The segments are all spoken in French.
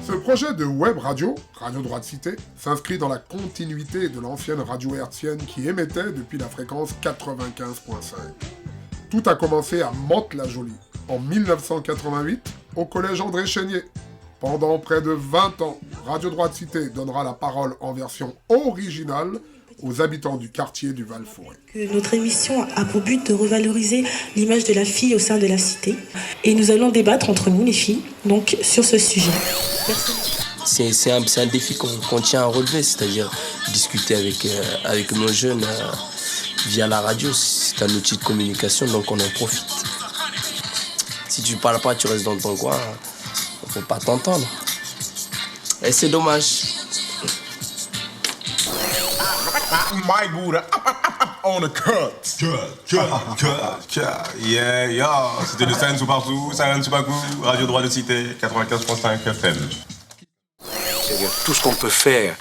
Ce projet de web radio, Radio Droite Cité, s'inscrit dans la continuité de l'ancienne radio hertzienne qui émettait depuis la fréquence 95.5. Tout a commencé à Mantes-la-Jolie, en 1988, au collège André Chénier. Pendant près de 20 ans, Radio Droite Cité donnera la parole en version originale aux habitants du quartier du Val-Fouré. Notre émission a pour but de revaloriser l'image de la fille au sein de la cité. Et nous allons débattre entre nous, les filles, donc sur ce sujet. C'est un défi qu'on tient à relever, c'est-à-dire discuter avec nos jeunes via la radio. C'est un outil de communication, donc on en profite. Si tu ne parles pas, tu restes dans ton coin, il ne faut pas t'entendre. Et c'est dommage. My Buddha on a cut. Yeah. C'était le Silence partout, Silence Bakou, Radio Droite de Cité, 95.5 FM. C'est-à-dire tout ce qu'on peut faire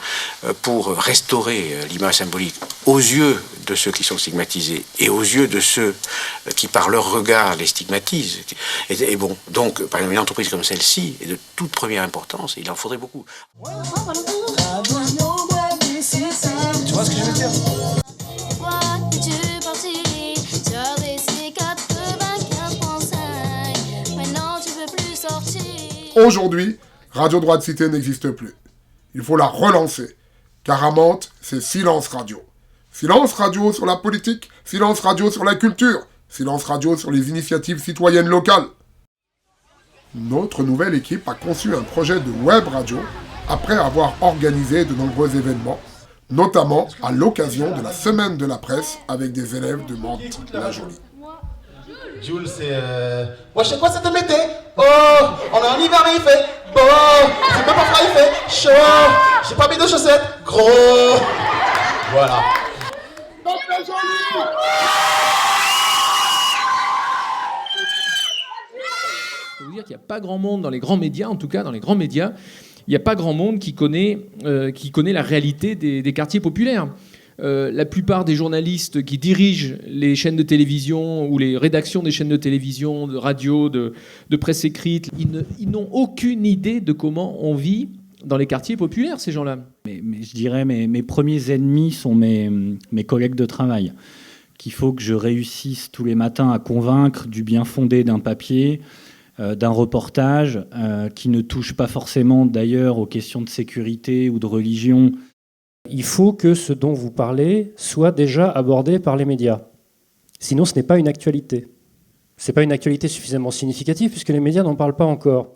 pour restaurer l'image symbolique aux yeux de ceux qui sont stigmatisés et aux yeux de ceux qui par leur regard les stigmatisent. Et bon, donc par exemple une entreprise comme celle-ci est de toute première importance et il en faudrait beaucoup. Tu vois ce que je veux dire ? Aujourd'hui, Radio Droite Cité n'existe plus. Il faut la relancer. Car à Mantes, c'est Silence Radio. Silence Radio sur la politique, silence radio sur la culture, silence radio sur les initiatives citoyennes locales. Notre nouvelle équipe a conçu un projet de web radio après avoir organisé de nombreux événements, notamment à l'occasion de la semaine de la presse avec des élèves de Mantes-la-Jolie. Jules, c'est ouais, je sais quoi, c'était l'été. Oh, on est en hiver et il fait bon. C'est pas froid, il fait chaud. J'ai pas mis de chaussettes, gros. Voilà. Je peux vous dire qu'il n'y a pas grand monde dans les grands médias, en tout cas dans les grands médias, il n'y a pas grand monde qui connaît la réalité des quartiers populaires. La plupart des journalistes qui dirigent les chaînes de télévision ou les rédactions des chaînes de télévision, de radio, de presse écrite, ils n'ont aucune idée de comment on vit dans les quartiers populaires, ces gens-là. Mais je dirais mes premiers ennemis sont mes collègues de travail, qu'il faut que je réussisse tous les matins à convaincre du bien fondé d'un papier, d'un reportage, qui ne touche pas forcément d'ailleurs aux questions de sécurité ou de religion. Il faut que ce dont vous parlez soit déjà abordé par les médias. Sinon, ce n'est pas une actualité. Ce n'est pas une actualité suffisamment significative puisque les médias n'en parlent pas encore.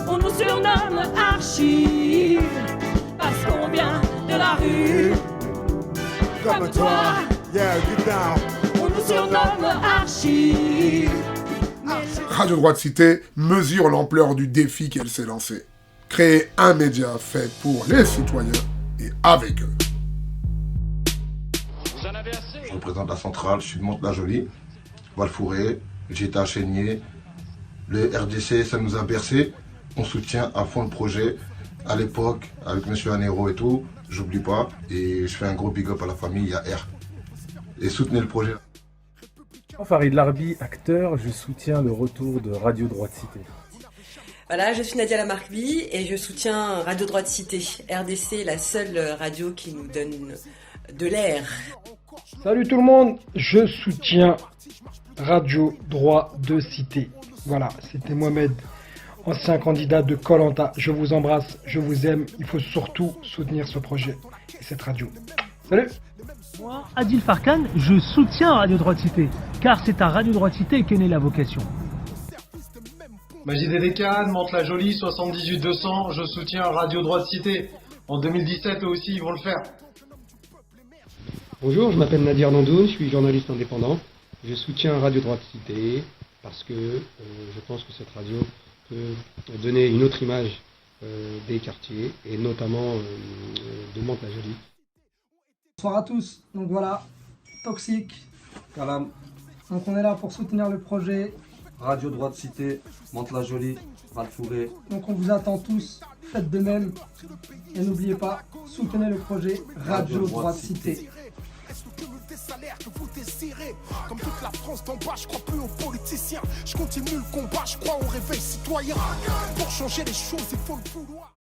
On nous surnomme Archie parce qu'on vient de la rue. Comme toi, on nous surnomme Archie. Radio Droite Cité mesure l'ampleur du défi qu'elle s'est lancé. Créer un média fait pour les citoyens et avec eux. Je représente la centrale, je suis de Mantes-la-Jolie, Val-Fouré, j'étais à Chénier. Le RDC, ça nous a bercé. On soutient à fond le projet. À l'époque, avec M. Anero et tout, j'oublie pas. Et je fais un gros big up à la famille, il y a R. Et soutenez le projet. Farid Larbi, acteur, je soutiens le retour de Radio Droite Cité. Voilà, je suis Nadia Lamarckby et je soutiens Radio Droite Cité. RDC, la seule radio qui nous donne de l'air. Salut tout le monde, je soutiens Radio Droite de Cité. Voilà, c'était Mohamed, ancien candidat de Koh Lanta. Je vous embrasse, je vous aime. Il faut surtout soutenir ce projet et cette radio. Salut. Moi, Adil Farkan, je soutiens Radio Droite Cité, car c'est à Radio Droite Cité qu'est née la vocation. Majid Edekan, Mantes-la-Jolie, 78-200, je soutiens Radio Droite Cité. En 2017, eux aussi, ils vont le faire. Bonjour, je m'appelle Nadir Nandoun, je suis journaliste indépendant. Je soutiens Radio Droite Cité parce que je pense que cette radio peut donner une autre image des quartiers et notamment de Mantes-la-Jolie. Bonsoir à tous, donc voilà, Toxique, Kalam. Donc on est là pour soutenir le projet Radio Droite Cité, Mantes-la-Jolie, Val-Fouré. Donc on vous attend tous, faites de même. Et n'oubliez pas, soutenez le projet Radio Droite Cité. tirer. Comme toute la France d'en bas, je crois plus aux politiciens. Je continue le combat, je crois au réveil citoyen. Pour changer les choses, il faut le vouloir.